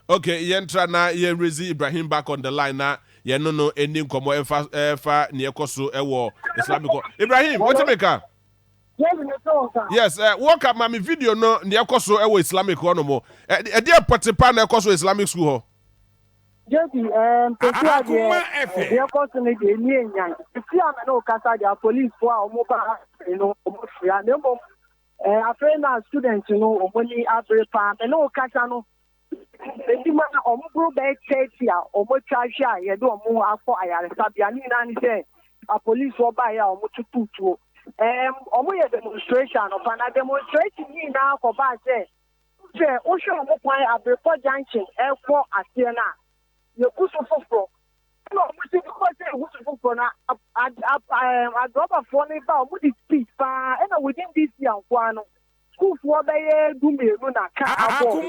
Okay, yentra na ye Rezi Ibrahim back on the line na ye no ending komo efa ne ekoso ewo Islamic. Ibrahim, what you make? Yes, work up my video no ne ekoso ewo Islamic no mo. E dey potipa na ekoso Islamic school ho. Jedi Akoma the ekoso ne dey ni enyan. If you am no kasa dia police for omo ba omo fia na mo afraid na students omo ni abrepa me no kasa no. Edima omo bro be 30 a omo twahwe a ye do omo akọ ayaresa bia ni na ni say a police wo ba ya omo tututuo omo ye demonstration of an demonstration ni na ko ba say o hwe omo kwan abrepo junction ekwo ase na ye kuso foforo no omo si ko say kuso foforo na adroba for ni ba omo di speed pa na within this year kwa no school for be do me na ka abo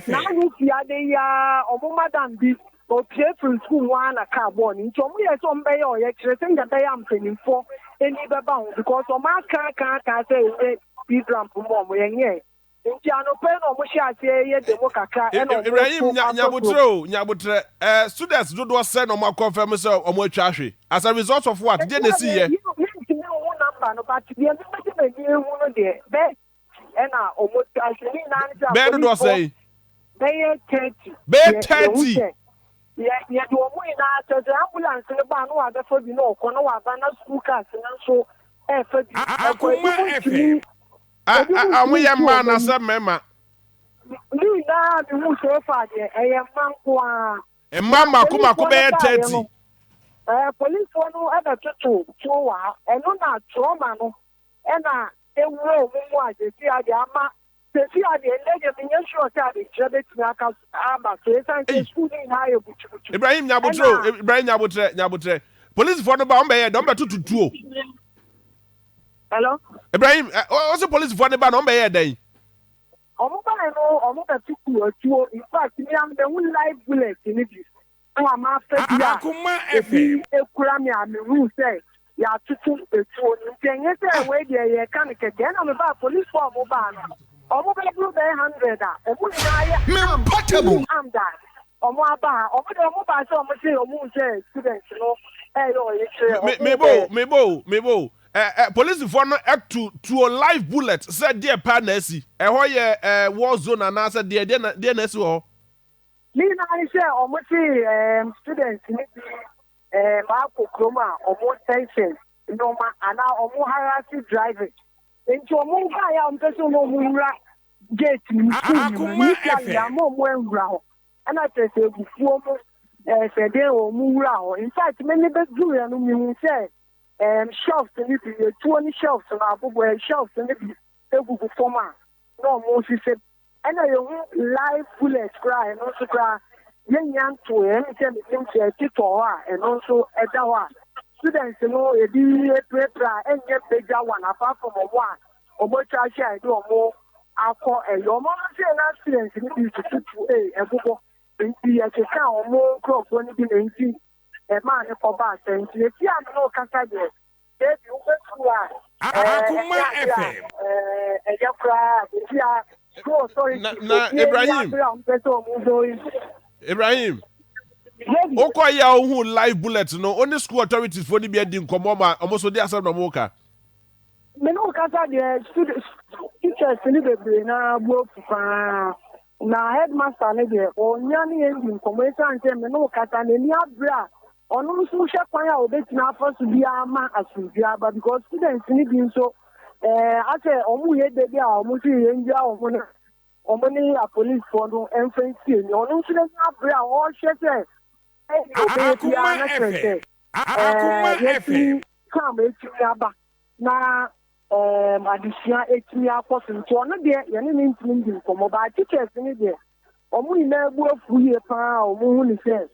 na ni fia de ya omo madam bi o pie from school one na ka abo ni nto omo ye so mbe ye o ye kire se nga be ya mpenimfo eni be ba ho because o ma ka say e ramp mo mo ye nye nti ano pe no omo hia ase ye demo kaka e no Ibrahim nyabutre students do say no ma confirm say omo atwa hwe as a result of what dey na see here no but the me hu no de be ena omo twahwe ni na nja be do say be 30 be 30 yeah do omo ina to the ambulance le ba no wa be fo bi no ko no wa ba na school cars na so fa bi Akoma efe amu ye ma na se mema ni na bi mu so fa de manko a mama kuma ko be 30 police no ada tutu wa eno na trauma no na ewo mu ajefi ade ama sefi ade eleje minye sure ta de trebe tinaka aba so esan ke school ni na ye buchu Ibrahim nyabutre police for no ba on be don be tututuo hello Ibrahim also police for no ba no be here den omo ba no omo ka tutuo in fact me am the one live bullet ni bi no ma fa dia Akoma FM ekura me am rule say ya tutu etuo ni tenye say we dey ye kan ke den na me ba police for mo ba no omo be blue be 100 a omo na ya me portable am that omo aba omo ba say omo say omo say students no yo ye chere mebo police for no to a live bullet said dear partners e ho ye war zone na say dear na si ho ni na say omo say students ni ma ko kroma omo tension no ma ana omo harassing driving enti omo ga ya omo no mura gate ni Akoma ya mo enwura ho ana tese gufuo mo sede omo wura ho in fact many be do ya no mi hu say shelves ni bi etuo ni shelves na abobo shelves ni bi egugu forma no mo si se ana yo live bullet cry no so cry yenyan to say me think tito a no so eda ho a students no e di prepare enye beja one apart from one omo chacha do omo akọ eyo mo say na students ni bi tutu ebubo nti ya che ka omo crop ni bi na nti ma ne ko ba senti e ti am no kasa de bi u be tu a Akoma FM ya kra ti a go sorry na Ibrahim Oko ya ohu live bullet no only school authorities for ni bi edi nkomo ma omo dey asem no mo ka me no kasa de students teachers ni be na bo fa na headmaster ne de onya ni endi nkomo esan se me no kasa na ni abra onu nso hwe kwan a obetina afaso bi ama asubia ba because students ni bi nso ase omu ye de bia omu si ye njia omu ni a police for no enfancy ni onu nso na abra o hwe se Akoma FM kam etimi aba na adisia etimi akoso nti ono de ye ne ntimi ndi nkomo ba teachers ni de omu ni na egbu afu ye pa omu hu ni se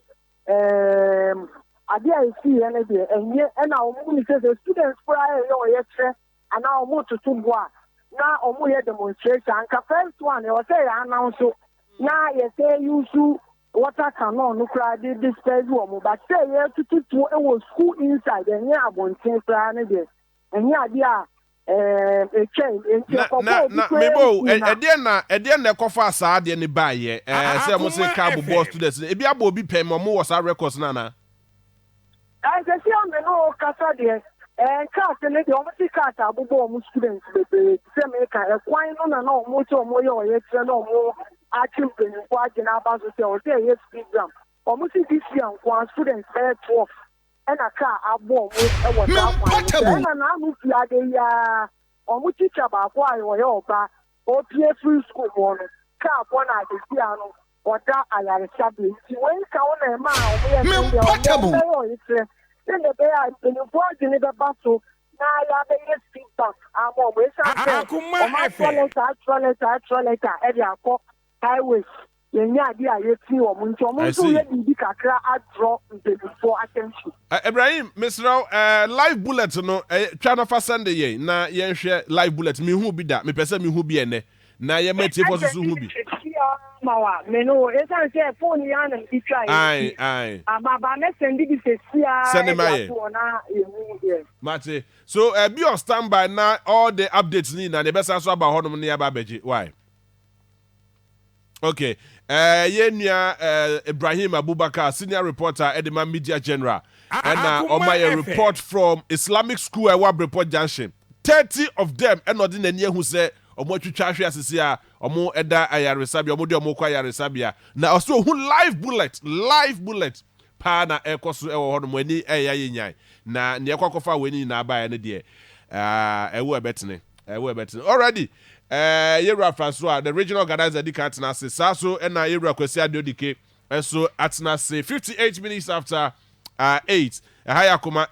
ade a esi ene de enye na omu ni se students for ayo ye tre ana omu tutu bo a na omu ye demonstration ka first one e o say ya announce na ye say use water cannon no kra de disperse omu but say ye tutu e wo school inside enye abonten kra ne de enye ade a mebo ede na ekofa asa de ne baye say mo say ka bo students e bia bo bi pem mo was records na I say am no kasa de class ne de omo ti class abubo omo students bebe say me ka ekwan no na omo ti omo ye oye tre na omo achim penyin kwa agina aba so say o say yes program omo ti this year kwa students 12 and a car abo omo e wo ta na mu fi ade ya omo teacher ba kwa ayo ye oba o pie free school mo no car bo na ade si ano oda ayare sabe ti when ka o na ma omo ye no then the bear in the board in the battle. Now, I have a feedback. I'm always a every highways. You see, I draw before attention. Ibrahim, Mr. Live bullet, no, trying to send ye. Now, yen share live bullet. Me who be that? Me person me who be ene. Now, ye met you for who be. Meno, it's a phone yan and be trying. Aye. Send him Mate. So, be on standby now. All the updates need and the best answer about how many ababeji. Why? Okay. Ibrahim Abubakar, senior reporter, Edema Media General. And on my report from Islamic School, Report Junction. 30 of them, and not in the year who say, omo twitwa asisia omo eda ayaresabia omo de omo kwa ayaresabia na also who live bullet pa na ekoso ewo hono mani eya yenyan na ne ekwakofa weni na aba ne de ewo ebetene already Yera Francois the regional organizer di katina se saso na Yera Kwesi Adodike so atna se 58 minutes after 8 Akoma